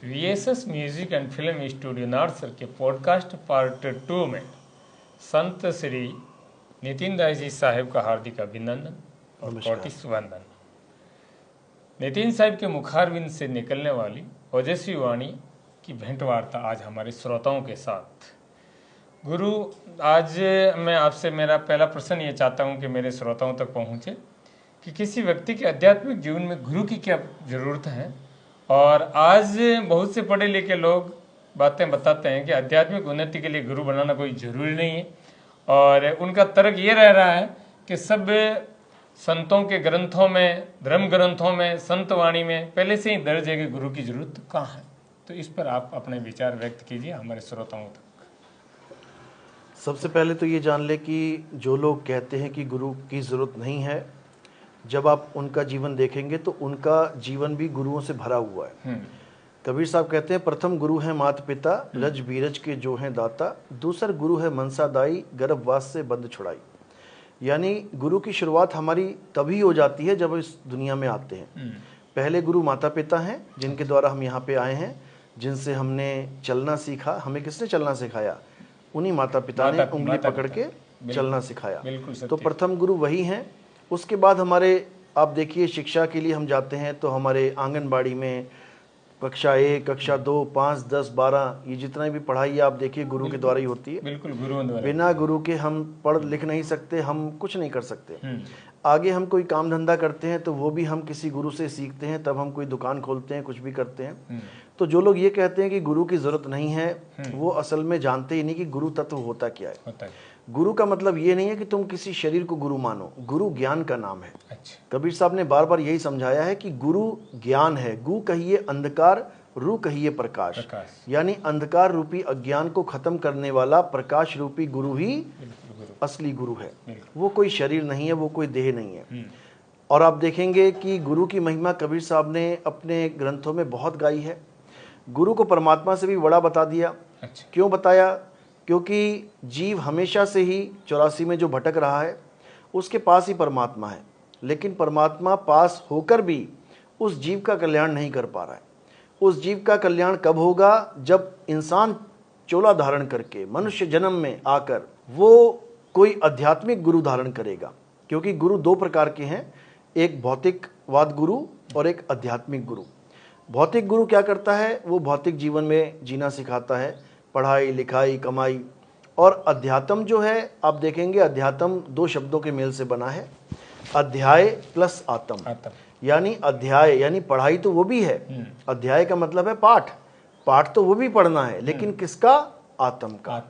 VSS music and film studio Narsar के podcast part 2 में संत श्री नितिन दास जी साहेब का हार्दिक अभिनंदन और कोटि वंदन। नितिन साहब के मुखारविंद से निकलने वाली ओजस्वी वाणी की भेंट वार्ता आज हमारे श्रोताओं के साथ। गुरु, आज मैं आपसे मेरा पहला प्रश्न ये चाहता हूँ कि मेरे श्रोताओं तक पहुँचे कि किसी व्यक्ति के आध्यात्मिक जीवन में गुरु की क्या ज़रूरत है। और आज बहुत से पढ़े लिखे लोग बातें बताते हैं कि आध्यात्मिक उन्नति के लिए गुरु बनाना कोई ज़रूरी नहीं है, और उनका तर्क ये रह रहा है कि सब संतों के ग्रंथों में, धर्म ग्रंथों में, संत वाणी में पहले से ही दर्ज है कि गुरु की जरूरत कहाँ है। तो इस पर आप अपने विचार व्यक्त कीजिए हमारे श्रोताओं तक। सबसे पहले तो ये जान ले कि जो लोग कहते हैं कि गुरु की ज़रूरत नहीं है, जब आप उनका जीवन देखेंगे तो उनका जीवन भी गुरुओं से भरा हुआ है। कबीर साहब कहते हैं, प्रथम गुरु है माता पिता, रज बीरज के जो हैं दाता, दूसर गुरु है मनसा दाई, गर्भवास से बंद छुड़ाई। यानी गुरु की शुरुआत हमारी तभी हो जाती है जब इस दुनिया में आते हैं। पहले गुरु माता पिता हैं, जिनके द्वारा हम यहाँ पे आए हैं, जिनसे हमने चलना सीखा। हमें किसने चलना सिखाया? उन्हीं माता पिता ने उंगली पकड़ के चलना सिखाया। तो प्रथम गुरु वही हैं। उसके बाद हमारे, आप देखिए, शिक्षा के लिए हम जाते हैं तो हमारे आंगनबाड़ी में कक्षा 1, कक्षा 2, 5, 10, 12 ये जितना भी पढ़ाई आप देखिए गुरु के द्वारा ही होती है। बिल्कुल, गुरुओं द्वारा। बिना गुरु के हम पढ़ लिख नहीं सकते, हम कुछ नहीं कर सकते। आगे हम कोई काम धंधा करते हैं तो वो भी हम किसी गुरु से सीखते हैं, तब हम कोई दुकान खोलते हैं, कुछ भी करते हैं। तो जो लोग ये कहते हैं कि गुरु की जरूरत नहीं है, वो असल में जानते ही नहीं कि गुरु तत्व होता क्या है। गुरु का मतलब ये नहीं है कि तुम किसी शरीर को गुरु मानो। गुरु ज्ञान का नाम है। कबीर साहब ने बार बार यही समझाया है कि गुरु ज्ञान है। गु कहिए अंधकार, रू कहिए प्रकाश। यानी अंधकार रूपी अज्ञान को खत्म करने वाला प्रकाश रूपी गुरु ही असली गुरु है। वो कोई शरीर नहीं है, वो कोई देह नहीं है। और आप देखेंगे कि गुरु की महिमा कबीर साहब ने अपने ग्रंथों में बहुत गाई है। गुरु को परमात्मा से भी बड़ा बता दिया। क्यों बताया? क्योंकि जीव हमेशा से ही 84 में जो भटक रहा है उसके पास ही परमात्मा है, लेकिन परमात्मा पास होकर भी उस जीव का कल्याण नहीं कर पा रहा है। उस जीव का कल्याण कब होगा? जब इंसान चोला धारण करके मनुष्य जन्म में आकर वो कोई आध्यात्मिक गुरु धारण करेगा। क्योंकि गुरु दो प्रकार के हैं, एक भौतिकवाद गुरु और एक आध्यात्मिक गुरु। भौतिक गुरु क्या करता है? वो भौतिक जीवन में जीना सिखाता है, पढ़ाई लिखाई कमाई। और अध्यात्म जो है, आप देखेंगे अध्यात्म दो शब्दों के मेल से बना है, अध्याय प्लस आत्म। यानी अध्याय यानी पढ़ाई तो वो भी है, अध्याय का मतलब है पाठ। पाठ तो वो भी पढ़ना है, लेकिन किसका? आत्म का।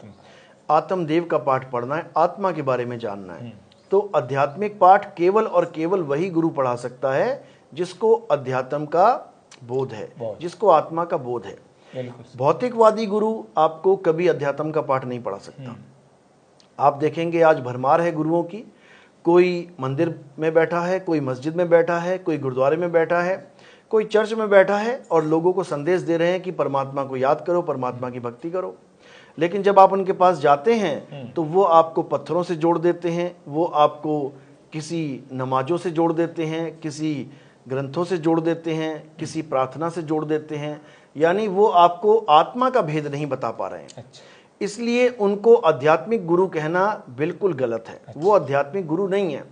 आत्मदेव का पाठ पढ़ना है, आत्मा के बारे में जानना है। तो आध्यात्मिक पाठ केवल और केवल वही गुरु पढ़ा सकता है जिसको अध्यात्म का बोध है, जिसको आत्मा का बोध है। भौतिकवादी गुरु आपको कभी अध्यात्म का पाठ नहीं पढ़ा सकता। आप देखेंगे आज भरमार है गुरुओं की। कोई मंदिर में बैठा है, कोई मस्जिद में बैठा है, कोई गुरुद्वारे में बैठा है, कोई चर्च में बैठा है और लोगों को संदेश दे रहे हैं कि परमात्मा को याद करो, परमात्मा की भक्ति करो। लेकिन जब आप उनके पास जाते हैं तो वो आपको पत्थरों से जोड़ देते हैं, वो आपको किसी नमाजों से जोड़ देते हैं, किसी ग्रंथों से जोड़ देते हैं, किसी प्रार्थना से जोड़ देते हैं। यानी वो आपको आत्मा का भेद नहीं बता पा रहे हैं। इसलिए उनको आध्यात्मिक गुरु कहना बिल्कुल गलत है। वो आध्यात्मिक गुरु नहीं है।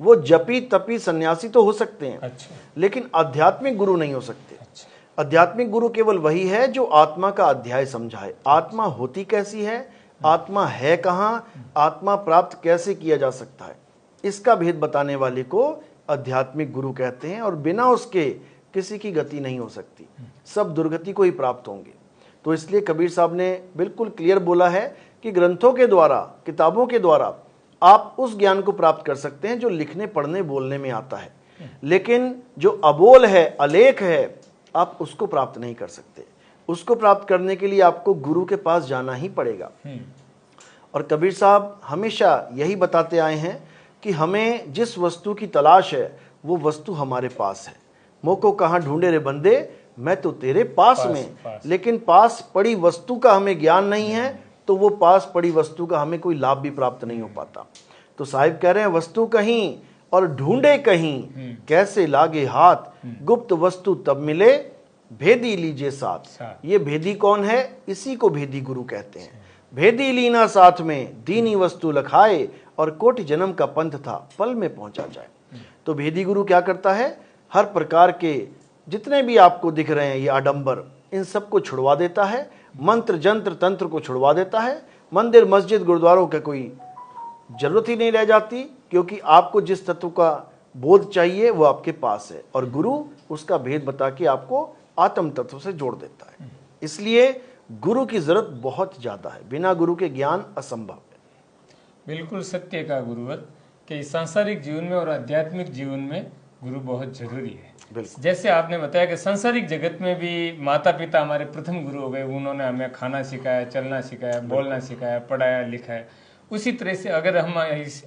वो जपी तपी सन्यासी तो हो सकते हैं, लेकिन आध्यात्मिक गुरु नहीं हो सकते। आध्यात्मिक गुरु केवल वही है जो आत्मा का अध्याय समझाए। आत्मा होती कैसी है, आत्मा है कहाँ, आत्मा प्राप्त कैसे किया जा सकता है, इसका भेद बताने वाले को आध्यात्मिक गुरु कहते हैं। और बिना उसके किसी की गति नहीं हो सकती, सब दुर्गति को ही प्राप्त होंगे। तो इसलिए कबीर साहब ने बिल्कुल क्लियर बोला है कि ग्रंथों के द्वारा, किताबों के द्वारा आप उस ज्ञान को प्राप्त कर सकते हैं जो लिखने पढ़ने बोलने में आता है, लेकिन जो अबोल है, अलेख है, आप उसको प्राप्त नहीं कर सकते। उसको प्राप्त करने के लिए आपको गुरु के पास जाना ही पड़ेगा। और कबीर साहब हमेशा यही बताते आए हैं कि हमें जिस वस्तु की तलाश है वो वस्तु हमारे पास है। मोको कहाँ ढूंढे रे बंदे, मैं तो तेरे पास में। लेकिन पास पड़ी वस्तु का हमें ज्ञान नहीं है तो वो पास पड़ी वस्तु का हमें कोई लाभ भी प्राप्त नहीं हो पाता। तो साहिब कह रहे हैं, वस्तु कहीं और ढूंढे कहीं, कैसे लागे हाथ, गुप्त वस्तु तब मिले भेदी लीजिए साथ। ये भेदी कौन है? इसी को भेदी गुरु कहते हैं। भेदी लीना साथ में, दीनी वस्तु लखाए, और कोटि जन्म का पंथ था, पल में पहुंचा जाए। तो भेदी गुरु क्या करता है? हर प्रकार के जितने भी आपको दिख रहे हैं ये आडंबर, इन सबको छुड़वा देता है। मंत्र जंत्र तंत्र को छुड़वा देता है। मंदिर मस्जिद गुरुद्वारों का कोई जरूरत ही नहीं रह जाती, क्योंकि आपको जिस तत्व का बोध चाहिए वो आपके पास है, और गुरु उसका भेद बता के आपको आत्म तत्व से जोड़ देता है। इसलिए गुरु की जरूरत बहुत ज्यादा है, बिना गुरु के ज्ञान असंभव है। बिल्कुल सत्य का गुरुवर कि सांसारिक जीवन में और आध्यात्मिक जीवन में गुरु बहुत जरूरी है। जैसे आपने बताया कि सांसारिक जगत में भी माता पिता हमारे प्रथम गुरु हो गए, उन्होंने हमें खाना सिखाया, चलना सिखाया, बोलना सिखाया, पढ़ाया लिखाया। उसी तरह से अगर हम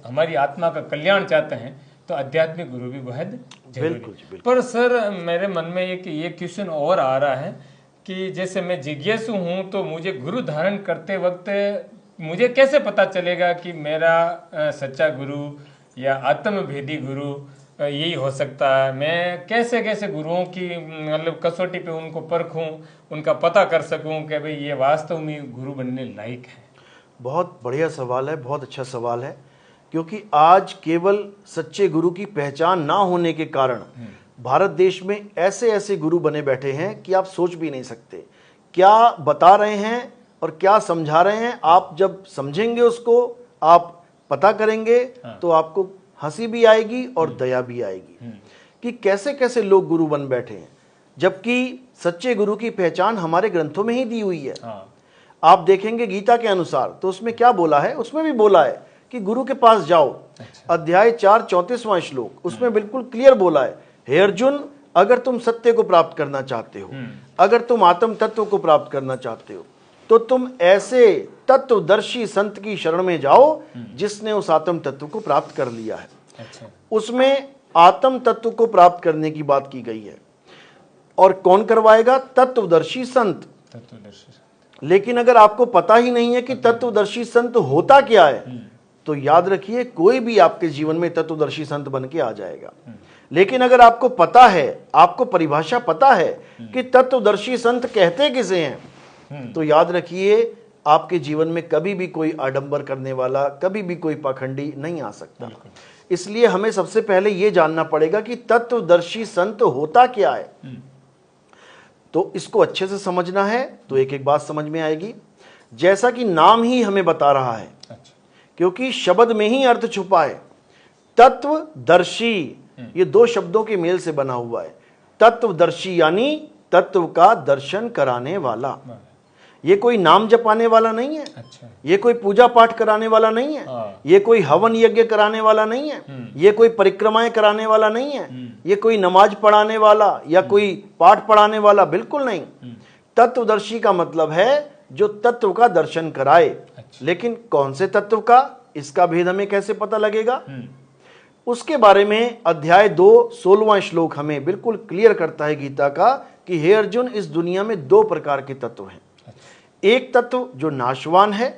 हमारी आत्मा का कल्याण चाहते हैं तो आध्यात्मिक गुरु भी बहुत जरूरी है। पर सर मेरे मन में एक ये क्वेश्चन और आ रहा है कि जैसे मैं जिज्ञासु हूँ, तो मुझे गुरु धारण करते वक्त मुझे कैसे पता चलेगा कि मेरा सच्चा गुरु या आत्मभेदी गुरु यही हो सकता है? मैं कैसे कैसे गुरुओं की मतलब कसौटी पे उनको परखूं, उनका पता कर सकूं कि भाई ये वास्तव में गुरु बनने लायक है? बहुत बढ़िया सवाल है, बहुत अच्छा सवाल है। क्योंकि आज केवल सच्चे गुरु की पहचान ना होने के कारण भारत देश में ऐसे ऐसे गुरु बने बैठे हैं कि आप सोच भी नहीं सकते क्या बता रहे हैं और क्या समझा रहे हैं। आप जब समझेंगे, उसको आप पता करेंगे, तो आपको हंसी भी आएगी और दया भी आएगी कि कैसे कैसे लोग गुरु बन बैठे हैं, जबकि सच्चे गुरु की पहचान हमारे ग्रंथों में ही दी हुई है। आप देखेंगे गीता के अनुसार तो उसमें क्या बोला है? उसमें भी बोला है कि गुरु के पास जाओ। अध्याय 4 34वां श्लोक, उसमें बिल्कुल क्लियर बोला है, हे अर्जुन, अगर तुम सत्य को प्राप्त करना चाहते हो, अगर तुम आत्म तत्व को प्राप्त करना चाहते हो, तो तुम ऐसे तत्वदर्शी संत की शरण में जाओ जिसने उस आत्म तत्व को प्राप्त कर लिया है। उसमें आत्म तत्व को प्राप्त करने की बात की गई है। और कौन करवाएगा? तत्वदर्शी संत। लेकिन अगर आपको पता ही नहीं है कि तत्वदर्शी संत होता क्या है, तो याद रखिए कोई भी आपके जीवन में तत्वदर्शी संत बन के आ जाएगा। लेकिन अगर आपको पता है, आपको परिभाषा पता है कि तत्वदर्शी संत कहते किसे हैं, तो याद रखिए आपके जीवन में कभी भी कोई आडंबर करने वाला, कभी भी कोई पाखंडी नहीं आ सकता। इसलिए हमें सबसे पहले यह जानना पड़ेगा कि तत्वदर्शी संत होता क्या है। तो इसको अच्छे से समझना है तो एक एक बात समझ में आएगी। जैसा कि नाम ही हमें बता रहा है, क्योंकि शब्द में ही अर्थ छुपा है। तत्वदर्शी ये दो शब्दों के मेल से बना हुआ है। तत्वदर्शी यानी तत्व का दर्शन कराने वाला। ये कोई नाम जपाने वाला नहीं है। ये कोई पूजा पाठ कराने वाला नहीं है। ये कोई हवन यज्ञ कराने वाला नहीं है। ये कोई परिक्रमाएं कराने वाला नहीं है। ये कोई नमाज पढ़ाने वाला या कोई पाठ पढ़ाने वाला बिल्कुल नहीं। तत्वदर्शी का मतलब है जो तत्व का दर्शन कराए। लेकिन कौन से तत्व का, इसका भेद हमें कैसे पता लगेगा? उसके बारे में अध्याय 2 16वां श्लोक हमें बिल्कुल क्लियर करता है गीता का कि हे अर्जुन, इस दुनिया में दो प्रकार के तत्व हैं। एक तत्व जो नाशवान है,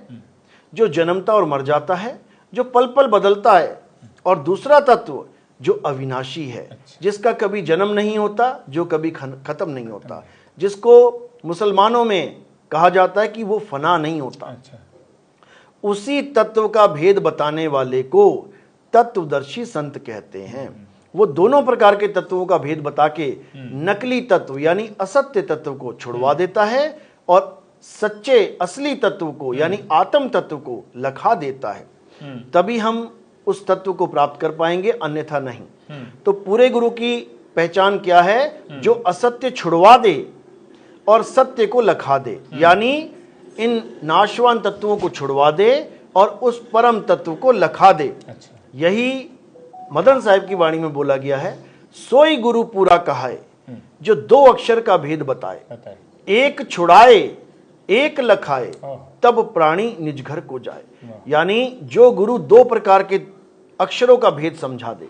जो जन्मता और मर जाता है, जो पल पल बदलता है, और दूसरा तत्व जो अविनाशी है, जिसका कभी जन्म नहीं होता, जो कभी खत्म नहीं होता, जिसको मुसलमानों में कहा जाता है कि वो फना नहीं होता। उसी तत्व का भेद बताने वाले को तत्वदर्शी संत कहते हैं। वो दोनों प्रकार के तत्वों का भेद बता के नकली तत्व यानी असत्य तत्व को छुड़वा देता है और सच्चे असली तत्व को यानी आत्म तत्व को लखा देता है। तभी हम उस तत्व को प्राप्त कर पाएंगे, अन्यथा नहीं। तो पूरे गुरु की पहचान क्या है? जो असत्य छुड़वा दे और सत्य को लखा दे, यानी इन नाशवान तत्वों को छुड़वा दे और उस परम तत्व को लखा दे। यही मदन साहिब की वाणी में बोला गया है, सोई गुरु पूरा कहाए, जो दो अक्षर का भेद बताए, एक छुड़ाए एक लखाए, तब प्राणी निज घर को जाए। यानी जो गुरु दो प्रकार के अक्षरों का भेद समझा दे।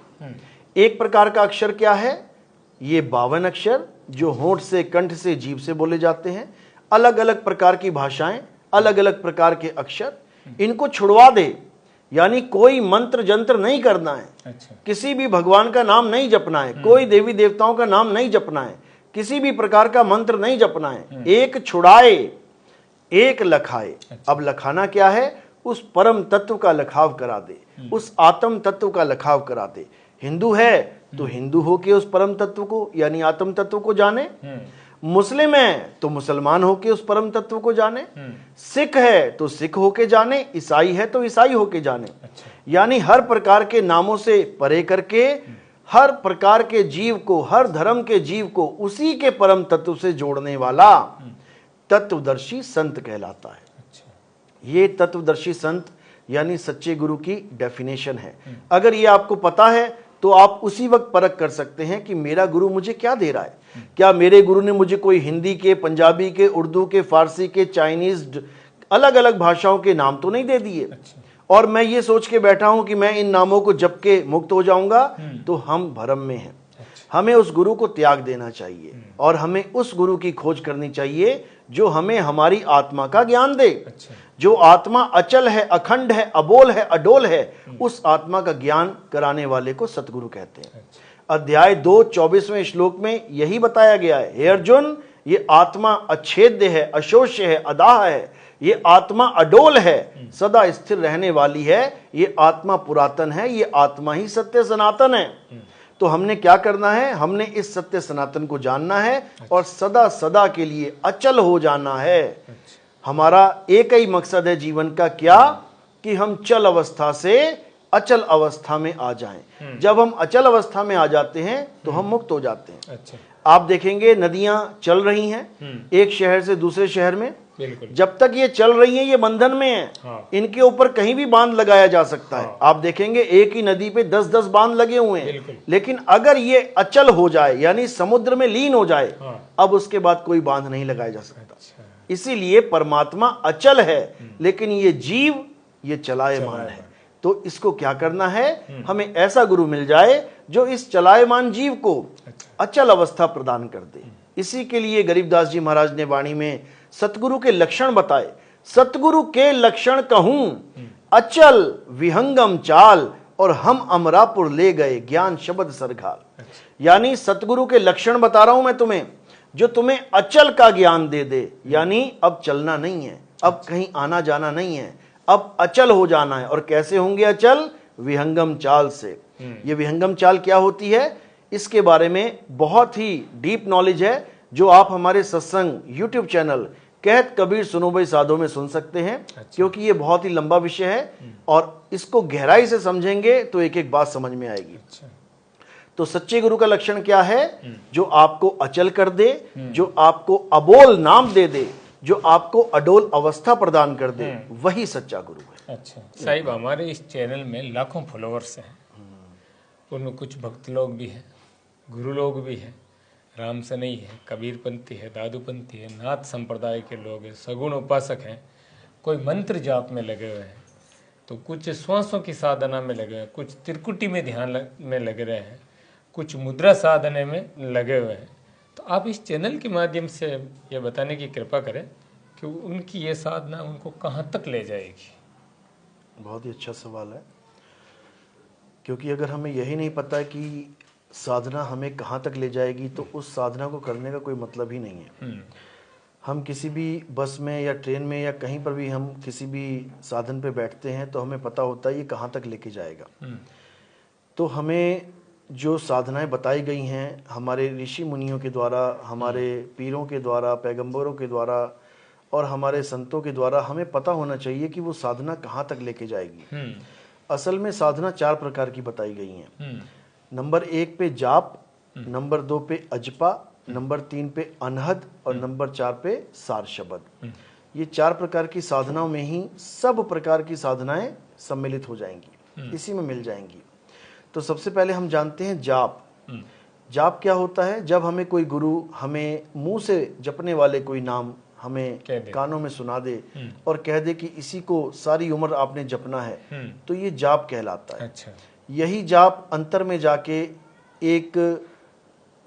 एक प्रकार का अक्षर क्या है? ये 52 अक्षर जो होंठ से, कंठ से, जीभ से बोले जाते हैं। अलग अलग प्रकार की भाषाएं, अलग अलग प्रकार के अक्षर, इनको छुड़वा दे। यानी कोई मंत्र जंत्र नहीं करना है, किसी भी भगवान का नाम नहीं जपना है, कोई देवी देवताओं का नाम नहीं जपना है, किसी भी प्रकार का मंत्र नहीं जपना है। एक छुड़ाए एक लखाए। अब लखाना क्या है? उस परम तत्व का लखाव करा दे, उस आत्म तत्व का लखाव करा दे। हिंदू है तो हिंदू होके उस परम तत्व को यानी आत्म तत्व को जाने, मुस्लिम है तो मुसलमान होके उस परम तत्व को जाने, सिख है तो सिख होके जाने, ईसाई है तो ईसाई होके जाने। यानी हर प्रकार के नामों से परे करके हर प्रकार के जीव को, हर धर्म के जीव को उसी के परम तत्व से जोड़ने वाला तत्वदर्शी संत कहलाता है। ये तत्वदर्शी संत यानी सच्चे गुरु की डेफिनेशन है। अगर ये आपको पता है तो आप उसी वक्त परख कर सकते हैं कि मेरा गुरु मुझे क्या दे रहा है। क्या मेरे गुरु ने मुझे कोई हिंदी के, पंजाबी के, उर्दू के, फारसी के, चाइनीज, अलग अलग भाषाओं के नाम तो नहीं दे दिए और मैं ये सोच के बैठा हूं कि मैं इन नामों को जप के मुक्त हो जाऊंगा? तो हम भ्रम में हैं। हमें उस गुरु को त्याग देना चाहिए और हमें उस गुरु की खोज करनी चाहिए जो हमें हमारी आत्मा का ज्ञान दे। जो आत्मा अचल है, अखंड है, अबोल है, अडोल है, उस आत्मा का ज्ञान कराने वाले को सतगुरु कहते हैं। अध्याय 2 24वें श्लोक में यही बताया गया है। हे अर्जुन, ये आत्मा अच्छेद्य है, अशोष्य है, अदाह है। ये आत्मा अडोल है, सदा स्थिर रहने वाली है। ये आत्मा पुरातन है, ये आत्मा ही सत्य सनातन है। तो हमने क्या करना है? हमने इस सत्य सनातन को जानना है और सदा सदा के लिए अचल हो जाना है। हमारा एक ही मकसद है जीवन का, क्या? कि हम चल अवस्था से अचल अवस्था में आ जाएं। जब हम अचल अवस्था में आ जाते हैं तो हम मुक्त हो जाते हैं। आप देखेंगे नदियां चल रही हैं एक शहर से दूसरे शहर में, जब तक ये चल रही हैं ये बंधन में है। इनके ऊपर कहीं भी बांध लगाया जा सकता है। आप देखेंगे एक ही नदी पे 10-10 बांध लगे हुए हैं, लेकिन अगर ये अचल हो जाए यानी समुद्र में लीन हो जाए, अब उसके बाद कोई बांध नहीं लगाया जा सकता। इसीलिए परमात्मा अचल है लेकिन ये जीव ये चलायमान है। तो इसको क्या करना है? हमें ऐसा गुरु मिल जाए जो इस चलायमान जीव को अचल अवस्था प्रदान कर दे। इसी के लिए गरीबदास जी महाराज ने वाणी में सतगुरु के लक्षण बताए। सतगुरु के लक्षण कहूं, अचल विहंगम चाल, और हम अमरापुर ले गए ज्ञान शब्द सरघाल। यानी सतगुरु के लक्षण बता रहा हूं मैं तुम्हें, जो तुम्हें अचल का ज्ञान दे दे। यानी अब चलना नहीं है, अब कहीं आना जाना नहीं है, अब अचल हो जाना है। और कैसे होंगे अचल? विहंगम चाल से। ये विहंगम चाल क्या होती है, इसके बारे में बहुत ही डीप नॉलेज है जो आप हमारे सत्संग यूट्यूब चैनल कहत कबीर सुनो भाई साधो में सुन सकते हैं। क्योंकि ये बहुत ही लंबा विषय है और इसको गहराई से समझेंगे तो एक एक बात समझ में आएगी। तो सच्चे गुरु का लक्षण क्या है? जो आपको अचल कर दे, जो आपको अबोल नाम दे दे, जो आपको अडोल अवस्था प्रदान कर दे, वही सच्चा गुरु है। अच्छा साहिब, हमारे इस चैनल में लाखों फॉलोअर्स हैं, उनमें कुछ भक्त लोग भी हैं, गुरु लोग भी हैं, राम सनई है, कबीरपंथी है, दादूपंथी है, नाथ संप्रदाय के लोग हैं, सगुण उपासक हैं, कोई मंत्र जाप में लगे हुए हैं, तो कुछ श्वासों की साधना में लगे हुए हैं, कुछ त्रिकुटी में ध्यान में लगे रहे हैं, कुछ मुद्रा साधने में लगे हुए हैं। तो आप इस चैनल के माध्यम से ये बताने की कृपा करें कि उनकी ये साधना उनको कहाँ तक ले जाएगी। बहुत ही अच्छा सवाल है, क्योंकि अगर हमें यही नहीं पता कि साधना हमें कहाँ तक ले जाएगी तो उस साधना को करने का कोई मतलब ही नहीं है। हम किसी भी बस में या ट्रेन में या कहीं पर भी हम किसी भी साधन पे बैठते हैं तो हमें पता होता है ये कहाँ तक लेके जाएगा। तो हमें जो साधनाएं बताई गई हैं हमारे ऋषि मुनियों के द्वारा, हमारे पीरों के द्वारा, पैगंबरों के द्वारा और हमारे संतों के द्वारा, हमें पता होना चाहिए कि वो साधना कहाँ तक लेके जाएगी। असल में साधना 4 प्रकार की बताई गई हैं। नंबर 1 पे जाप, नंबर 2 पे अजपा, नंबर 3 पे अनहद और नंबर 4 पे सार शब्द। ये 4 प्रकार की साधनाओं में ही सब प्रकार की साधनाएं सम्मिलित हो जाएंगी, इसी में मिल जाएंगी। तो सबसे पहले हम जानते हैं जाप। जाप क्या होता है? जब हमें कोई गुरु हमें मुंह से जपने वाले कोई नाम हमें कानों में सुना दे और कह दे कि इसी को सारी उम्र आपने जपना है, तो ये जाप कहलाता है। अच्छा। यही जाप अंतर में जाके एक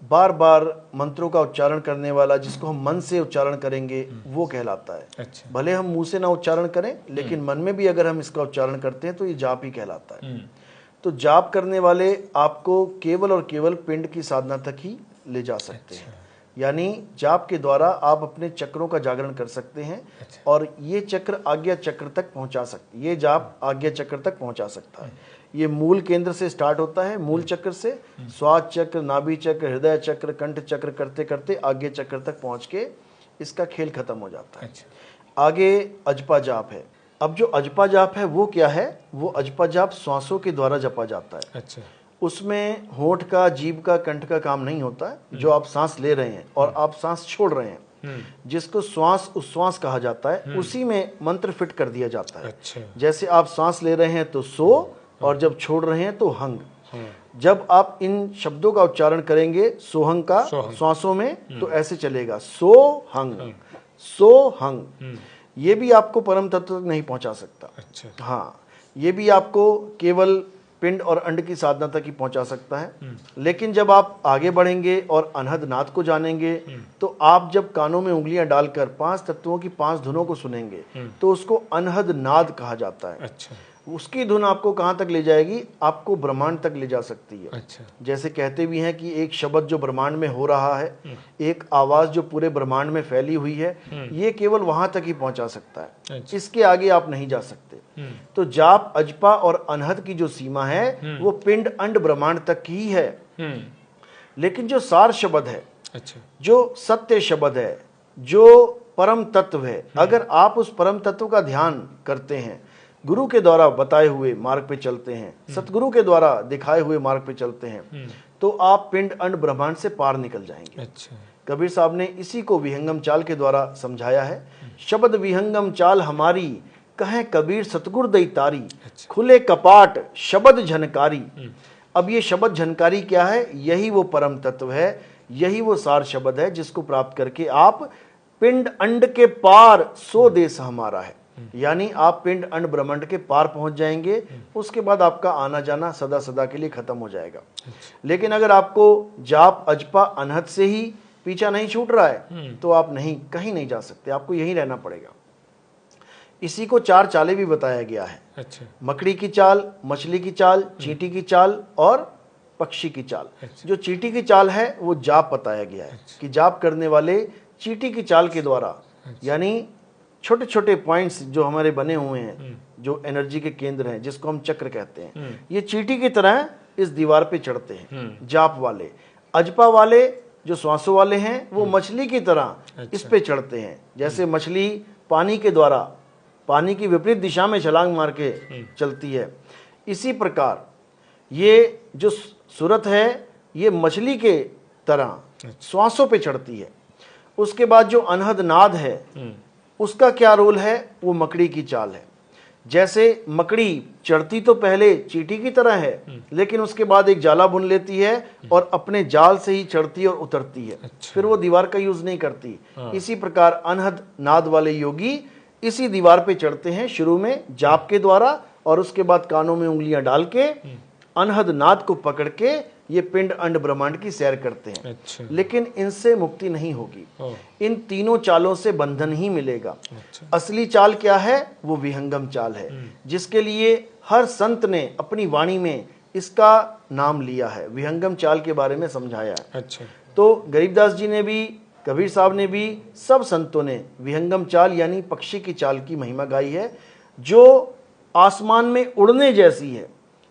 बार बार मंत्रों का उच्चारण करने वाला, जिसको हम मन से उच्चारण करेंगे, वो कहलाता है। अच्छा। भले हम मुंह से ना उच्चारण करें लेकिन मन में भी अगर हम इसका उच्चारण करते हैं तो ये जाप ही कहलाता है। तो जाप करने वाले आपको केवल और केवल पिंड की साधना तक ही ले जा सकते हैं। यानी जाप के द्वारा आप अपने चक्रों का जागरण कर सकते हैं। और ये चक्र आज्ञा चक्र तक पहुंचा सकते, ये जाप आज्ञा चक्र तक पहुंचा सकता है। ये मूल केंद्र से स्टार्ट होता है, मूल चक्र से, श्वास चक्र, नाभि चक्र, हृदय चक्र, कंठ चक्र करते करते आज्ञा चक्र तक पहुंच के इसका खेल खत्म हो जाता है। आगे अजपा जाप है। अब जो अजपा जाप है वो क्या है? वो अजपा जाप श्वासों के द्वारा जपा जाता है। उसमें होंठ का, जीभ का, कंठ का काम नहीं होता है। जो आप सांस ले रहे हैं और आप सांस छोड़ रहे हैं, जिसको श्वास उच्छ्वास कहा जाता है, उसी में मंत्र फिट कर दिया जाता है। जैसे आप सांस ले रहे हैं तो सो, और जब छोड़ रहे हैं तो हंग। जब आप इन शब्दों का उच्चारण करेंगे सोहंग का श्वासों में, तो ऐसे चलेगा, सो हंग, सो हंग। ये भी आपको परम तत्व तक नहीं पहुंचा सकता। हाँ, ये भी आपको केवल पिंड और अंड की साधना तक ही पहुंचा सकता है। लेकिन जब आप आगे बढ़ेंगे और अनहद नाद को जानेंगे, तो आप जब कानों में उंगलियां डालकर 5 तत्वों की 5 धुनों को सुनेंगे, तो उसको अनहद नाद कहा जाता है। उसकी धुन आपको कहाँ तक ले जाएगी? आपको ब्रह्मांड तक ले जा सकती है। जैसे कहते भी हैं कि एक शब्द जो ब्रह्मांड में हो रहा है, एक आवाज जो पूरे ब्रह्मांड में फैली हुई है, ये केवल वहां तक ही पहुंचा सकता है। इसके आगे आप नहीं जा सकते। तो जाप, अजपा और अनहद की जो सीमा है वो पिंड अंड ब्रह्मांड तक ही है। लेकिन जो सार शब्द है, जो सत्य शब्द है, जो परम तत्व है, अगर आप उस परम तत्व का ध्यान करते हैं, गुरु के द्वारा बताए हुए मार्ग पे चलते हैं, सतगुरु के द्वारा दिखाए हुए मार्ग पे चलते हैं, तो आप पिंड अंड ब्रह्मांड से पार निकल जाएंगे। कबीर साहब ने इसी को विहंगम चाल के द्वारा समझाया है। शब्द विहंगम चाल हमारी, कहें कबीर सतगुर दई तारी, खुले कपाट शब्द झनकारी। अब ये शब्द झनकारी क्या है? यही वो परम तत्व है, यही वो सार शब्द है, जिसको प्राप्त करके आप पिंड अंड के पार सो देश हमारा है, यानी आप पिंड अंड ब्रह्मांड के पार पहुंच जाएंगे। उसके बाद आपका आना जाना सदा सदा के लिए खत्म हो जाएगा। लेकिन अगर आपको जाप, अजपा, अनहद से ही पीछा नहीं छूट रहा है, तो आप कहीं नहीं जा सकते, आपको यहीं रहना पड़ेगा। इसी को 4 चालें भी बताया गया है। मकड़ी की चाल, मछली की चाल, चींटी की चाल और पक्षी की चाल। जो चींटी की चाल है वो जाप बताया गया है कि जाप करने वाले चींटी की चाल के द्वारा, यानी छोटे छोटे पॉइंट्स जो हमारे बने हुए हैं, जो एनर्जी के केंद्र हैं, जिसको हम चक्र कहते हैं, ये चींटी की तरह इस दीवार पे चढ़ते हैं जाप वाले। अजपा वाले जो श्वासों वाले हैं, वो मछली की तरह इस पे चढ़ते हैं। जैसे मछली पानी के द्वारा पानी की विपरीत दिशा में छलांग मार के चलती है, इसी प्रकार ये जो सूरत है, ये मछली के तरह श्वासों पे चढ़ती है। उसके बाद जो अनहद नाद है, उसका क्या रोल है? वो मकड़ी की चाल है। जैसे मकड़ी चढ़ती तो पहले चींटी की तरह है, लेकिन उसके बाद एक जाला बुन लेती है और अपने जाल से ही चढ़ती और उतरती है। फिर वो दीवार का यूज नहीं करती। इसी प्रकार अनहद नाद वाले योगी इसी दीवार पे चढ़ते हैं, शुरू में जाप के द्वारा, और उसके बाद कानों में उंगलियां डाल के अनहद नाद को पकड़ के ये पिंड अंड ब्रह्मांड की सैर करते हैं। लेकिन इनसे मुक्ति नहीं होगी, इन तीनों चालों से बंधन ही मिलेगा। असली चाल क्या है? वो विहंगम चाल है, जिसके लिए हर संत ने अपनी वाणी में इसका नाम लिया है, विहंगम चाल के बारे में समझाया है। तो गरीबदास जी ने भी, कबीर साहब ने भी, सब संतों ने विहंगम चाल यानी पक्षी की चाल की महिमा गाई है, जो आसमान में उड़ने जैसी है।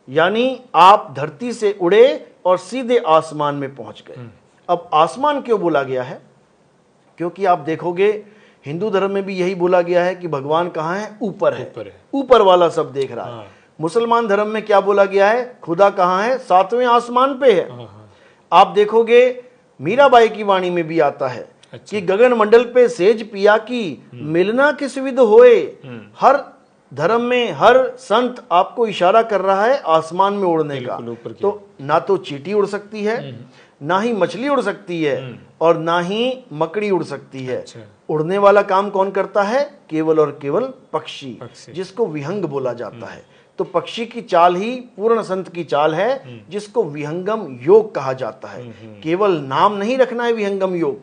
यानी आप धरती से उड़े और सीधे आसमान में पहुंच गए। अब आसमान क्यों बोला गया है? क्योंकि आप देखोगे हिंदू धर्म में भी यही बोला गया है कि भगवान कहाँ है? ऊपर है, ऊपर वाला सब देख रहा है। मुसलमान धर्म में क्या बोला गया है? खुदा कहाँ है? 7वें आसमान पे है। आप देखोगे मीराबाई की वाणी में भी आता है कि गगन मंडल पे सेज पिया की, मिलना किस विध होए। हर धर्म में हर संत आपको इशारा कर रहा है आसमान में उड़ने का। तो ना तो चींटी उड़ सकती है, ना ही मछली उड़ सकती है, और ना ही मकड़ी उड़ सकती है। उड़ने वाला काम कौन करता है? केवल और केवल पक्षी, जिसको विहंग बोला जाता है। तो पक्षी की चाल ही पूर्ण संत की चाल है, जिसको विहंगम योग कहा जाता है। केवल नाम नहीं रखना है विहंगम योग,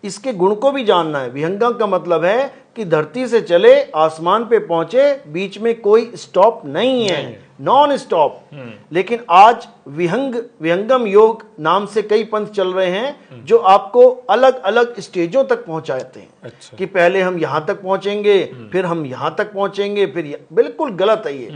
इसके गुण को भी जानना है। विहंगम का मतलब है कि धरती से चले, आसमान पे पहुंचे, बीच में कोई स्टॉप नहीं है, नॉन स्टॉप। लेकिन आज विहंगम योग नाम से कई पंथ चल रहे हैं जो आपको अलग अलग स्टेजों तक पहुंचाते हैं। अच्छा। कि पहले हम यहां तक पहुंचेंगे, फिर हम यहां तक पहुंचेंगे, बिल्कुल गलत है ये।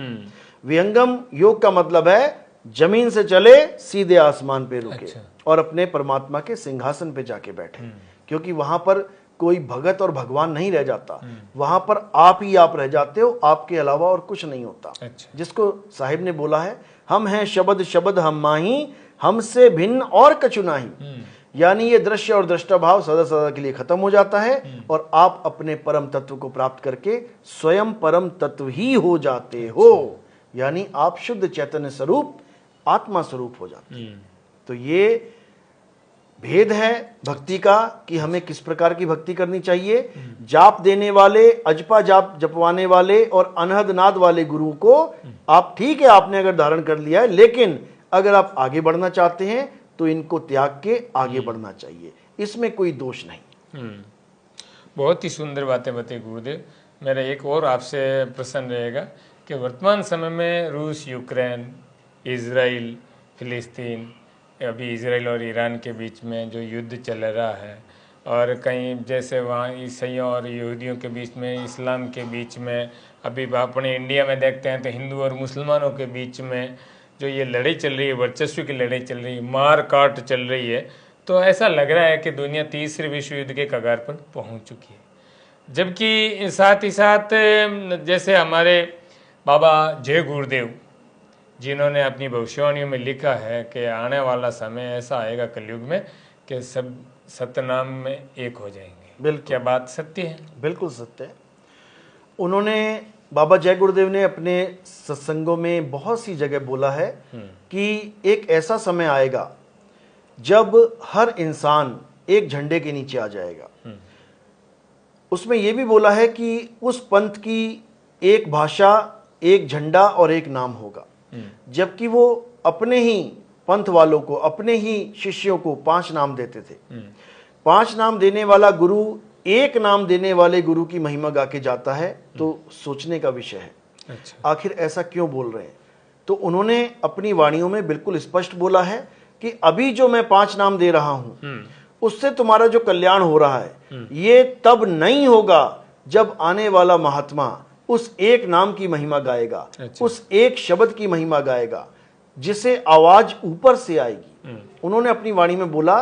विहंगम योग का मतलब है जमीन से चले, सीधे आसमान पे रुके। अच्छा। और अपने परमात्मा के सिंहासन पे जाके बैठे, क्योंकि वहां पर कोई भगत और भगवान नहीं रह जाता, वहां पर आप ही आप रह जाते हो, आपके अलावा और कुछ नहीं होता। अच्छा। जिसको साहिब ने बोला है, हम हैं शब्द शब्द हम माही, हमसे भिन्न और कछु नाही। यानी ये दृश्य और दृष्टा भाव सदा सदा के लिए खत्म हो जाता है और आप अपने परम तत्व को प्राप्त करके स्वयं परम तत्व ही हो जाते हो। यानी आप शुद्ध चैतन्य स्वरूप, आत्मा स्वरूप हो जाते हैं। तो ये भेद है भक्ति का कि हमें किस प्रकार की भक्ति करनी चाहिए। जाप देने वाले, अजपा जाप जपवाने वाले और अनहद नाद वाले गुरु को आप, ठीक है आपने अगर धारण कर लिया है, लेकिन अगर आप आगे बढ़ना चाहते हैं तो इनको त्याग के आगे बढ़ना चाहिए, इसमें कोई दोष नहीं। बहुत ही सुंदर बातें बताई गुरुदेव। मेरा एक और आपसे प्रश्न रहेगा कि वर्तमान समय में रूस, यूक्रेन, इजराइल, फिलिस्तीन, अभी इजराइल और ईरान के बीच में जो युद्ध चल रहा है, और कहीं जैसे वहाँ ईसाइयों और यहूदियों के बीच में, इस्लाम के बीच में, अभी अपने इंडिया में देखते हैं तो हिंदू और मुसलमानों के बीच में जो ये लड़ाई चल रही है, वर्चस्व की लड़ाई चल रही है, मार काट चल रही है, तो ऐसा लग रहा है कि दुनिया तीसरे विश्व युद्ध के कगार पर पहुँच चुकी है। जबकि साथ ही साथ जैसे हमारे बाबा जय गुरुदेव जिन्होंने अपनी भविष्यवाणियों में लिखा है कि आने वाला समय ऐसा आएगा कलयुग में कि सब सतनाम में एक हो जाएंगे। बिल्कुल। क्या बात सत्य है? बिल्कुल सत्य है। उन्होंने, बाबा जय गुरुदेव ने अपने सत्संगों में बहुत सी जगह बोला है कि एक ऐसा समय आएगा जब हर इंसान एक झंडे के नीचे आ जाएगा। उसमें यह भी बोला है कि उस पंथ की एक भाषा, एक झंडा और एक नाम होगा। जबकि वो अपने ही पंथ वालों को, अपने ही शिष्यों को 5 नाम देते थे। 5 नाम देने वाला गुरु एक नाम देने वाले गुरु की महिमा गा के जाता है, तो सोचने का विषय है। अच्छा। आखिर ऐसा क्यों बोल रहे हैं? तो उन्होंने अपनी वाणियों में बिल्कुल स्पष्ट बोला है कि अभी जो मैं 5 नाम दे रहा हूं, उससे तुम्हारा जो कल्याण हो रहा है, ये तब नहीं होगा जब आने वाला महात्मा उस एक नाम की महिमा गाएगा। अच्छा। उस एक शब्द की महिमा गाएगा जिसे आवाज ऊपर से आएगी। उन्होंने अपनी वाणी में बोला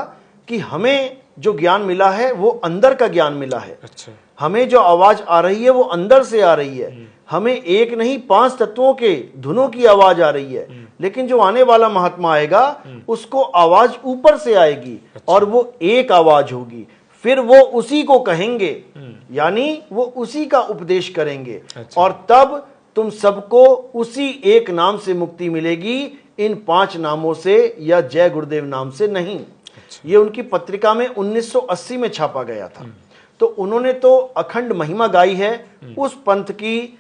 कि हमें जो ज्ञान मिला है वो अंदर का ज्ञान मिला है। अच्छा। हमें जो आवाज आ रही है वो अंदर से आ रही है। हमें एक नहीं 5 तत्वों के धुनों की आवाज आ रही है। लेकिन जो आने वाला महात्मा आएगा उसको आवाज ऊपर से आएगी। अच्छा। और वो एक आवाज होगी, फिर वो उसी को कहेंगे, यानी वो उसी का उपदेश करेंगे। अच्छा। और तब तुम सबको उसी एक नाम से मुक्ति मिलेगी, इन 5 नामों से या जय गुरुदेव नाम से नहीं। अच्छा। ये उनकी पत्रिका में 1980 में छापा गया था। तो उन्होंने तो अखंड महिमा गाई है उस पंथ की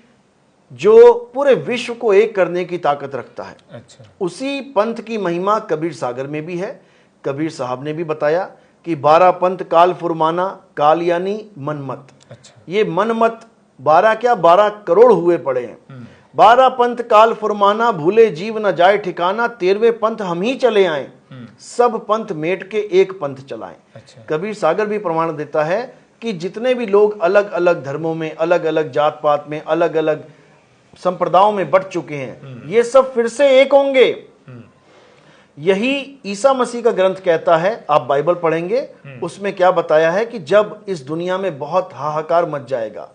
जो पूरे विश्व को एक करने की ताकत रखता है। अच्छा। उसी पंथ की महिमा कबीर सागर में भी है। कबीर साहब ने भी बताया कि 12 पंथ काल फुरमाना, काल यानी मनमत। अच्छा। ये मनमत 12 क्या, 12 करोड़ हुए पड़े हैं। 12 पंथ काल फुरमाना, भूले जीव न जाए ठिकाना, 13वें पंथ हम ही चले आए, सब पंथ मेट के एक पंथ चलाएं। अच्छा। कबीर सागर भी प्रमाण देता है कि जितने भी लोग अलग अलग धर्मों में, अलग अलग जात पात में, अलग अलग संप्रदायों में बट चुके हैं, ये सब फिर से एक होंगे। यही ईसा मसीह का ग्रंथ कहता है। आप बाइबल पढ़ेंगे, उसमें क्या बताया है कि जब इस दुनिया में बहुत हाहाकार मच जाएगा,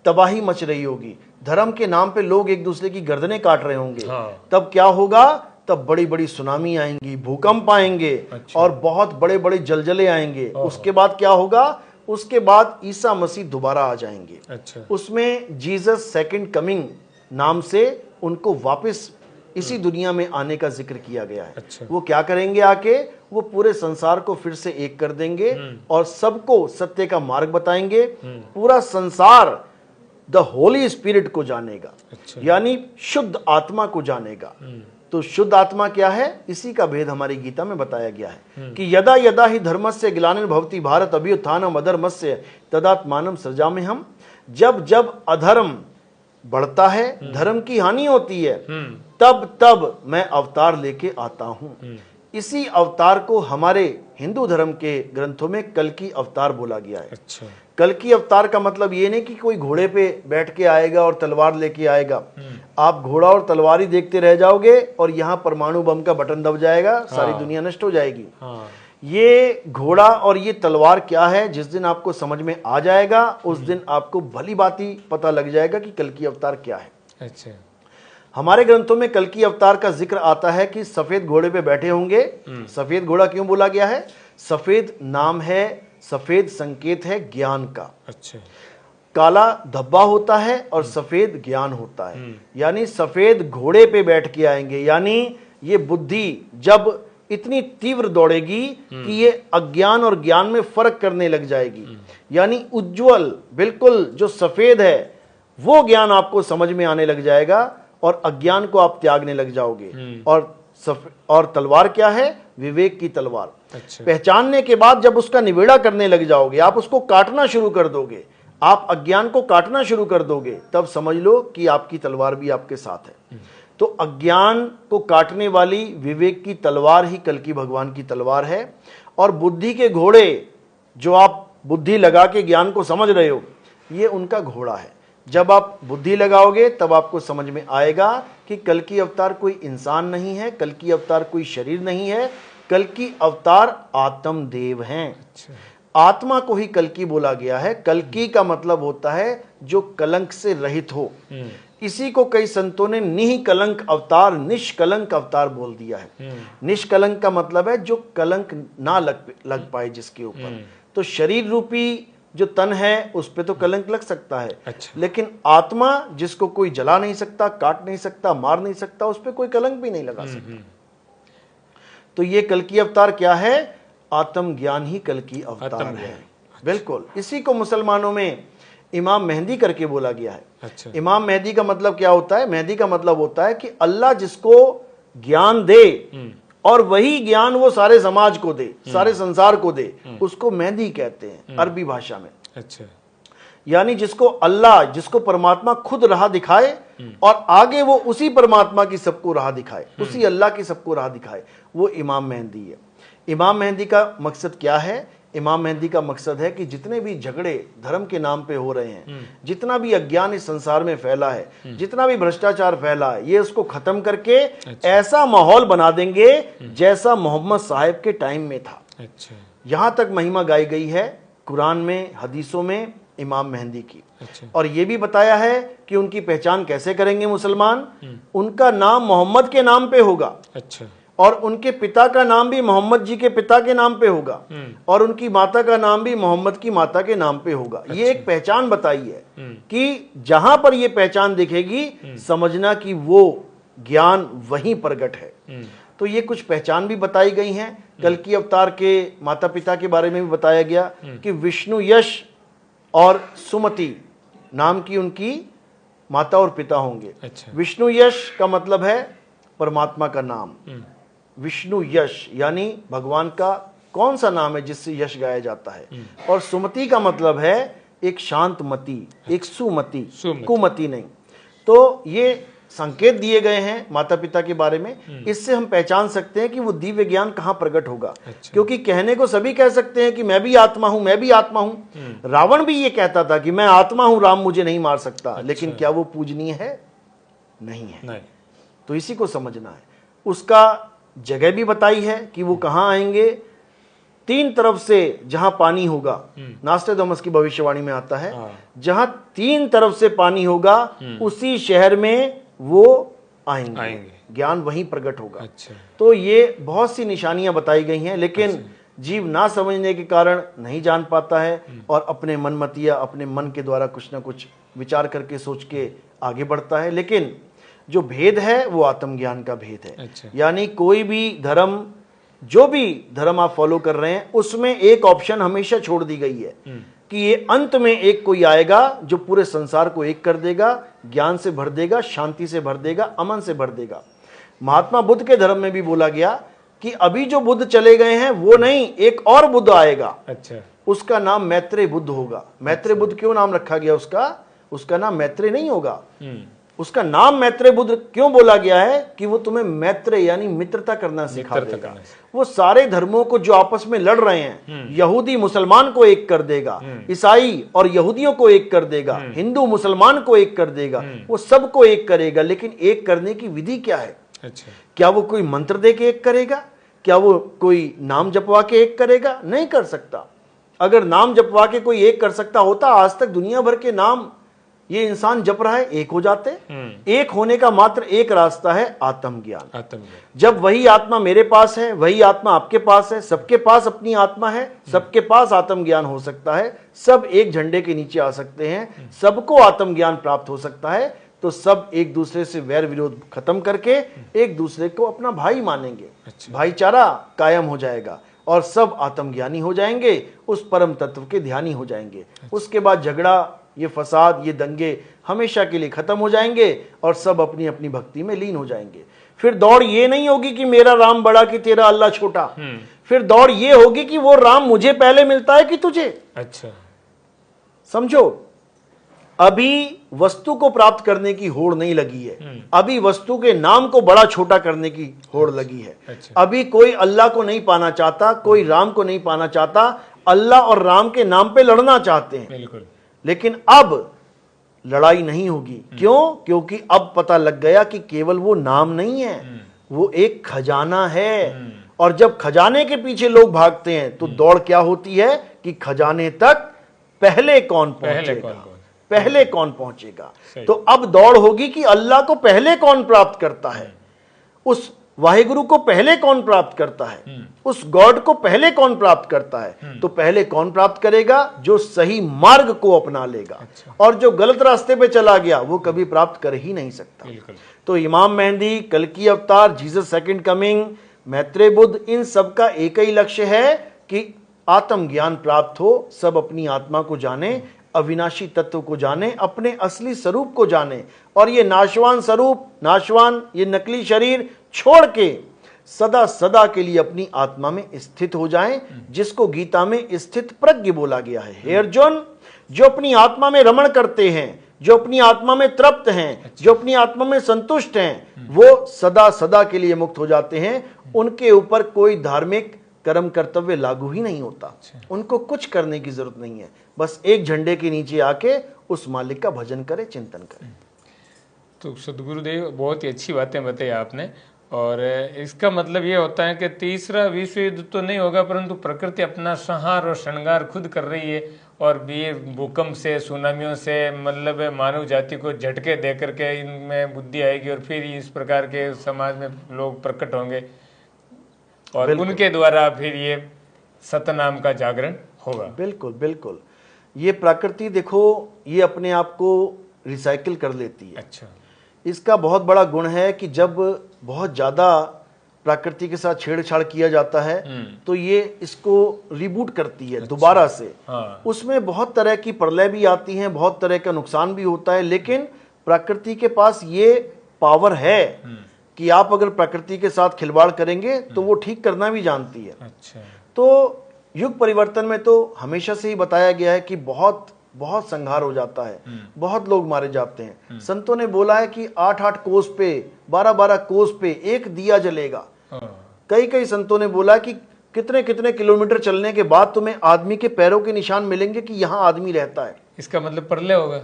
तबाही मच रही होगी, धर्म के नाम पे लोग एक दूसरे की गर्दनें काट रहे होंगे, तब क्या होगा? तब बड़ी बड़ी सुनामी आएंगी, भूकंप आएंगे। अच्छा। और बहुत बड़े बड़े जलजले आएंगे। उसके बाद क्या होगा? उसके बाद ईसा मसीह दोबारा आ जाएंगे। अच्छा। उसमें जीसस सेकंड कमिंग नाम से उनको वापस इसी दुनिया में आने का जिक्र किया गया है। अच्छा। वो क्या करेंगे आके? वो पूरे संसार को फिर से एक कर देंगे और सबको सत्य का मार्ग बताएंगे। पूरा संसार द होली स्पिरिट को जानेगा। अच्छा। यानी शुद्ध आत्मा को जानेगा। तो शुद्ध आत्मा क्या है, इसी का भेद हमारी गीता में बताया गया है कि यदा यदा ही धर्मस्य ग्लानिर्भवति भारत अभ्युत्थानम अधर्मस्य तदात्मानं सृजाम्यहम्। जब जब अधर्म बढ़ता है, धर्म की हानि होती है, तब तब मैं अवतार लेके आता हूं। इसी अवतार को हमारे हिंदू धर्म के ग्रंथों में कल की अवतार बोला गया है। अच्छा। कल की अवतार का मतलब ये नहीं कि कोई घोड़े पे बैठ के आएगा और तलवार लेके आएगा। आप घोड़ा और तलवार ही देखते रह जाओगे और यहाँ परमाणु बम का बटन दब जाएगा, सारी दुनिया नष्ट हो जाएगी। ये घोड़ा और ये तलवार क्या है, जिस दिन आपको समझ में आ जाएगा उस दिन आपको भली भांति पता लग जाएगा कि कल की अवतार क्या है। अच्छा। हमारे ग्रंथों में कल की अवतार का जिक्र आता है कि सफेद घोड़े पे बैठे होंगे। सफेद घोड़ा क्यों बोला गया है? सफेद नाम है, सफेद संकेत है ज्ञान का। अच्छा। काला धब्बा होता है और सफेद ज्ञान होता है। यानी सफेद घोड़े पे बैठ के आएंगे, यानी ये बुद्धि जब इतनी तीव्र दौड़ेगी कि ये अज्ञान और ज्ञान में फर्क करने लग जाएगी। यानी उज्जवल बिल्कुल जो सफेद है वो ज्ञान आपको समझ में आने लग जाएगा और अज्ञान को आप त्यागने लग जाओगे। और तलवार क्या है? विवेक की तलवार। अच्छा। पहचानने के बाद जब उसका निबेड़ा करने लग जाओगे, आप उसको काटना शुरू कर दोगे, आप अज्ञान को काटना शुरू कर दोगे, तब समझ लो कि आपकी तलवार भी आपके साथ है। तो अज्ञान को काटने वाली विवेक की तलवार ही कल की भगवान की तलवार है। और बुद्धि के घोड़े, जो आप बुद्धि लगा के ज्ञान को समझ रहे हो, ये उनका घोड़ा है। जब आप बुद्धि लगाओगे तब आपको समझ में आएगा कि कल की अवतार कोई इंसान नहीं है, कल की अवतार कोई शरीर नहीं है, कल की अवतार आत्मदेव हैं। अच्छा। आत्मा को ही कल्कि बोला गया है। कल्कि का मतलब होता है जो कलंक से रहित हो। इसी को कई संतों ने निष्कलंक अवतार, निष्कलंक अवतार बोल दिया है। निष्कलंक का मतलब है जो कलंक ना लग पाए जिसके ऊपर। तो शरीर रूपी जो तन है उस पे तो कलंक लग सकता है। अच्छा। लेकिन आत्मा जिसको कोई जला नहीं सकता, काट नहीं सकता, मार नहीं सकता, उस पे कोई कलंक भी नहीं लगा सकता। तो ये कल की अवतार क्या है? आत्म ज्ञान ही कल की अवतार है। बिल्कुल। इसी को मुसलमानों में इमाम मेहंदी करके बोला गया है। अच्छा। इमाम मेहंदी का मतलब क्या होता है? मेहंदी का मतलब होता है कि अल्लाह जिसको ज्ञान दे और वही ज्ञान वो सारे समाज को दे, सारे संसार को दे, उसको मेहंदी कहते हैं अरबी भाषा में। अच्छा। यानी जिसको अल्लाह, जिसको परमात्मा खुद राह दिखाए और आगे वो उसी परमात्मा की सबको राह दिखाए, उसी अल्लाह की सबको राह दिखाए, वो इमाम मेहंदी है। इमाम मेहंदी का मकसद क्या है? इमाम मेहंदी का मकसद है कि जितने भी झगड़े धर्म के नाम पे हो रहे हैं, जितना भी अज्ञान इस संसार में फैला है, जितना भी भ्रष्टाचार फैला है, ये उसको खत्म करके ऐसा माहौल बना देंगे जैसा मोहम्मद साहब के टाइम में था। अच्छा। यहां तक महिमा गाई गई है कुरान में, हदीसों में इमाम मेहंदी की। अच्छा। और ये भी बताया है कि उनकी पहचान कैसे करेंगे मुसलमान? उनका नाम मोहम्मद के नाम पे होगा। अच्छा। और उनके पिता का नाम भी मोहम्मद जी के पिता के नाम पे होगा और उनकी माता का नाम भी मोहम्मद की माता के नाम पे होगा। अच्छा। ये एक पहचान बताई है कि जहां पर ये पहचान दिखेगी समझना कि वो ज्ञान वहीं प्रकट है। तो ये कुछ पहचान भी बताई गई हैं। कल की अवतार के माता पिता के बारे में भी बताया गया कि विष्णु यश और सुमति नाम की उनकी माता और पिता होंगे। अच्छा। विष्णु यश का मतलब है परमात्मा का नाम। विष्णु यश यानी भगवान का कौन सा नाम है जिससे यश गाया जाता है। और सुमति का मतलब है एक शांत मति, एक सुमति, कुमति नहीं। तो ये संकेत दिए गए हैं माता पिता के बारे में। इससे हम पहचान सकते हैं कि वो दिव्य ज्ञान कहाँ प्रकट होगा। अच्छा। क्योंकि कहने को सभी कह सकते हैं कि मैं भी आत्मा हूं, मैं भी आत्मा हूं। रावण भी ये कहता था कि मैं आत्मा हूं, राम मुझे नहीं मार सकता। अच्छा। लेकिन क्या वो पूजनीय है? नहीं है। नहीं। तो इसी को समझना है। उसका जगह भी बताई है कि वो कहां आएंगे। 3 तरफ से जहां पानी होगा, नास्ट्रेदामस की भविष्यवाणी में आता है, जहां 3 तरफ से पानी होगा उसी शहर में वो आएंगे। ज्ञान वहीं प्रकट होगा। अच्छा। तो ये बहुत सी निशानियां बताई गई हैं, लेकिन अच्छा। जीव ना समझने के कारण नहीं जान पाता है और अपने मनमतिया, अपने मन के द्वारा कुछ ना कुछ विचार करके सोच के आगे बढ़ता है। लेकिन जो भेद है वो आत्मज्ञान का भेद है। अच्छा। यानी कोई भी धर्म, जो भी धर्म आप फॉलो कर रहे हैं, उसमें एक ऑप्शन हमेशा छोड़ दी गई है कि ये अंत में एक कोई आएगा जो पूरे संसार को एक कर देगा, ज्ञान से भर देगा, शांति से भर देगा, अमन से भर देगा। महात्मा बुद्ध के धर्म में भी बोला गया कि अभी जो बुद्ध चले गए हैं वो नहीं, एक और बुद्ध आएगा। अच्छा। उसका नाम मैत्रेय बुद्ध होगा। मैत्रेय बुद्ध क्यों नाम रखा गया उसका नाम मैत्रेय नहीं होगा। उसका नाम मैत्रेय बुद्ध क्यों बोला गया है कि वो तुम्हें मैत्रेय यानी मित्रता करना सिखा देगा। वो सारे धर्मों को जो आपस में लड़ रहे हैं, यहूदी मुसलमान को एक कर देगा, ईसाई और यहूदियों को एक कर देगा, हिंदू मुसलमान को एक कर देगा, वो सबको एक करेगा। लेकिन एक करने की विधि क्या है? अच्छा। क्या वो कोई मंत्र दे के एक करेगा? क्या वो कोई नाम जपवा के एक करेगा? नहीं कर सकता। अगर नाम जपवा के कोई एक कर सकता होता, आज तक दुनिया भर के नाम ये इंसान जप रहा है, एक हो जाते। एक होने का मात्र एक रास्ता है, आत्मज्ञान। जब वही आत्मा मेरे पास है, वही आत्मा आपके पास है, सबके पास अपनी आत्मा है, सबके पास आत्मज्ञान हो सकता है, सब एक झंडे के नीचे आ सकते हैं, सबको आत्मज्ञान प्राप्त हो सकता है, तो सब एक दूसरे से वैर विरोध खत्म करके एक दूसरे को अपना भाई मानेंगे। भाईचारा कायम हो जाएगा और सब आत्मज्ञानी हो जाएंगे, उस परम तत्व के ध्यानी हो जाएंगे। उसके बाद झगड़ा, ये फसाद, ये दंगे हमेशा के लिए खत्म हो जाएंगे और सब अपनी अपनी भक्ति में लीन हो जाएंगे। फिर दौड़ ये नहीं होगी कि मेरा राम बड़ा कि तेरा अल्लाह छोटा। फिर दौड़ ये होगी कि वो राम मुझे पहले मिलता है कि तुझे। अच्छा। समझो, अभी वस्तु को प्राप्त करने की होड़ नहीं लगी है, अभी वस्तु के नाम को बड़ा छोटा करने की होड़ लगी है। अच्छा। अभी कोई अल्लाह को नहीं पाना चाहता, कोई राम को नहीं पाना चाहता, अल्लाह और राम के नाम पे लड़ना चाहते हैं। बिल्कुल। लेकिन अब लड़ाई नहीं होगी। क्यों? क्योंकि अब पता लग गया कि केवल वो नाम नहीं है, वो एक खजाना है। और जब खजाने के पीछे लोग भागते हैं तो दौड़ क्या होती है कि खजाने तक पहले कौन पहुंचेगा। तो अब दौड़ होगी कि अल्लाह को पहले कौन प्राप्त करता है, उस वाहिगुरु को पहले कौन प्राप्त करता है, उस गॉड को पहले कौन प्राप्त करता है। तो पहले कौन प्राप्त करेगा? जो सही मार्ग को अपना लेगा। अच्छा। और जो गलत रास्ते पे चला गया वो कभी प्राप्त कर ही नहीं सकता। तो इमाम मेहंदी, कल्कि अवतार, Jesus second coming, Maitreya Buddha, इन सब का एक ही लक्ष्य है कि आत्मज्ञान प्राप्त हो, सब अपनी आत्मा को जाने, अविनाशी तत्व को जाने, अपने असली स्वरूप को जाने और ये नाशवान स्वरूप, नाशवान ये नकली शरीर छोड़ के सदा सदा के लिए अपनी आत्मा में स्थित हो जाएं, जिसको गीता में स्थित प्रज्ञ बोला गया है। हे अर्जुन, जो अपनी आत्मा में रमण करते हैं, जो अपनी आत्मा में तृप्त हैं, जो अपनी आत्मा में संतुष्ट हैं, वो सदा सदा के लिए मुक्त हो जाते हैं। उनके ऊपर कोई धार्मिक कर्म कर्तव्य लागू ही नहीं होता। उनको कुछ करने की जरूरत नहीं है, बस एक झंडे के नीचे आके उस मालिक का भजन करे, चिंतन करे। तो सदगुरुदेव, बहुत ही अच्छी बातें बताई आपने। और इसका मतलब ये होता है कि तीसरा विश्व युद्ध तो नहीं होगा, परंतु प्रकृति अपना संहार और श्रृंगार खुद कर रही है। और ये भूकंप से, सुनामियों से, मतलब मानव जाति को झटके दे करके इनमें बुद्धि आएगी और फिर इस प्रकार के समाज में लोग प्रकट होंगे और उनके द्वारा फिर ये सतनाम का जागरण होगा। बिल्कुल बिल्कुल। ये प्रकृति देखो, ये अपने आप को रिसाइकिल कर लेती है। अच्छा। इसका बहुत बड़ा गुण है कि जब बहुत ज़्यादा प्रकृति के साथ छेड़छाड़ किया जाता है तो ये इसको रिबूट करती है। अच्छा। दोबारा से। हाँ। उसमें बहुत तरह की प्रलय भी आती हैं, बहुत तरह का नुकसान भी होता है, लेकिन प्रकृति के पास ये पावर है कि आप अगर प्रकृति के साथ खिलवाड़ करेंगे तो वो ठीक करना भी जानती है। अच्छा। तो युग परिवर्तन में तो हमेशा से ही बताया गया है कि बहुत बहुत संहार हो जाता है, बहुत लोग मारे जाते हैं। संतों ने बोला है कि 8-8 कोस पे, 12-12 कोस पे एक दिया जलेगा। कई कई संतों ने बोला कि कितने कितने किलोमीटर चलने के बाद तुम्हें आदमी के पैरों के निशान मिलेंगे कि यहाँ आदमी रहता है। इसका मतलब प्रलय होगा?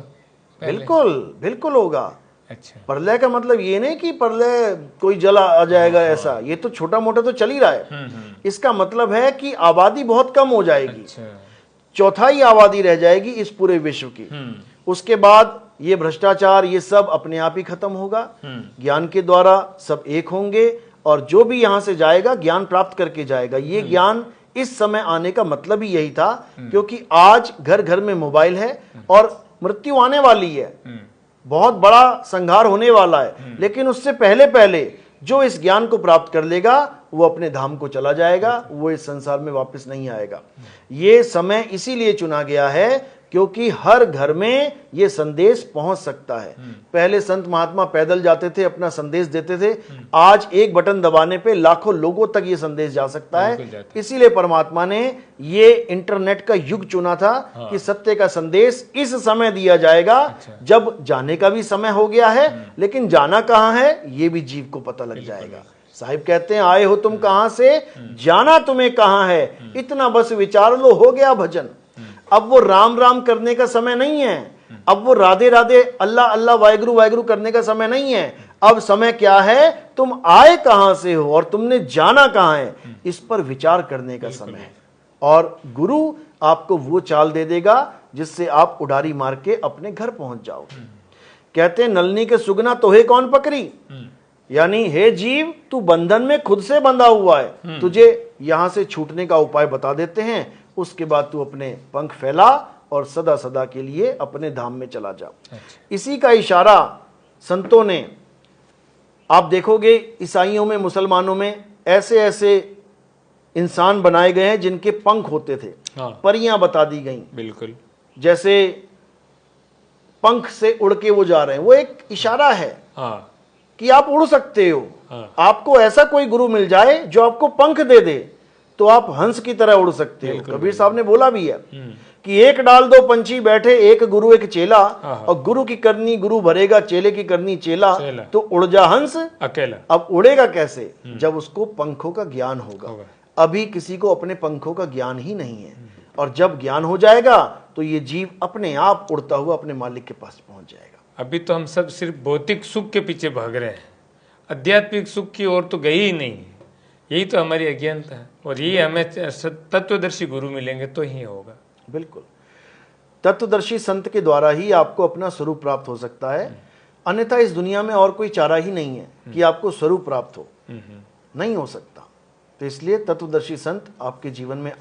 बिल्कुल बिल्कुल होगा। अच्छा। प्रलय का मतलब ये नहीं कि प्रलय कोई जला आ जाएगा, ऐसा ये तो छोटा मोटा तो चल ही रहा है। इसका मतलब है कि आबादी बहुत कम हो जाएगी। अच्छा। चौथाई आबादी रह जाएगी इस पूरे विश्व की। उसके बाद ये भ्रष्टाचार, ये सब अपने आप ही खत्म होगा। ज्ञान के द्वारा सब एक होंगे और जो भी यहां से जाएगा ज्ञान प्राप्त करके जाएगा। ये ज्ञान इस समय आने का मतलब ही यही था, क्योंकि आज घर घर में मोबाइल है और मृत्यु आने वाली है, बहुत बड़ा संहार होने वाला है। लेकिन उससे पहले पहले जो इस ज्ञान को प्राप्त कर लेगा वो अपने धाम को चला जाएगा, वो इस संसार में वापस नहीं आएगा। ये समय इसीलिए चुना गया है क्योंकि हर घर में ये संदेश पहुंच सकता है। पहले संत महात्मा पैदल जाते थे, अपना संदेश देते थे। आज एक बटन दबाने पे लाखों लोगों तक ये संदेश जा सकता है। इसीलिए परमात्मा ने ये इंटरनेट का युग चुना था कि सत्य का संदेश इस समय दिया जाएगा जब जाने का भी समय हो गया है, लेकिन जाना कहां है ये भी जीव को पता लग जाएगा। साहिब कहते हैं, आए हो तुम कहां से, जाना तुम्हें कहां है, इतना बस विचार लो, हो गया भजन। अब वो राम राम करने का समय नहीं है, अब वो राधे राधे अल्लाह अल्लाह वाहिगुरु वाहिगुरु करने का समय नहीं है। अब समय क्या है, तुम आए कहां से हो और तुमने जाना कहां है, इस पर विचार करने का समय है। और गुरु आपको वो चाल दे देगा जिससे आप उडारी मार के अपने घर पहुंच जाओगे। कहते हैं, नलनी के सुगना तोहे कौन पकड़ी, यानी हे जीव तू बंधन में खुद से बंधा हुआ है, तुझे यहां से छूटने का उपाय बता देते हैं। उसके बाद तू अपने पंख फैला और सदा सदा के लिए अपने धाम में चला जा। इसी का इशारा संतों ने, आप देखोगे ईसाइयों में, मुसलमानों में ऐसे ऐसे इंसान बनाए गए हैं जिनके पंख होते थे। परियां बता दी गई, बिल्कुल जैसे पंख से उड़ के वो जा रहे हैं। वो एक इशारा है कि आप उड़ सकते हो। आपको ऐसा कोई गुरु मिल जाए जो आपको पंख दे दे तो आप हंस की तरह उड़ सकते हो। कबीर साहब ने बोला भी है कि एक डाल दो पंछी बैठे, एक गुरु एक चेला, और गुरु की करनी गुरु भरेगा, चेले की करनी चेला, तो उड़ जा हंस अकेला। अब उड़ेगा कैसे, जब उसको पंखों का ज्ञान होगा। अभी किसी को अपने पंखों का ज्ञान ही नहीं है, और जब ज्ञान हो जाएगा तो ये जीव अपने आप उड़ता हुआ अपने मालिक के पास पहुंच जाएगा। अभी तो हम सब सिर्फ भौतिक सुख के पीछे भाग रहे हैं, आध्यात्मिक सुख की ओर तो गए ही नहीं। यही तो हमारी अज्ञानता है, और यही हमें तत्वदर्शी गुरु मिलेंगे तो ही होगा। बिल्कुल, तत्वदर्शी संत के द्वारा ही आपको अपना स्वरूप प्राप्त हो सकता है। अन्यथा इस दुनिया में और कोई चारा ही नहीं है कि आपको स्वरूप प्राप्त हो, नहीं हो सकता। तो इसलिए तत्वदर्शी संत आपके जीवन में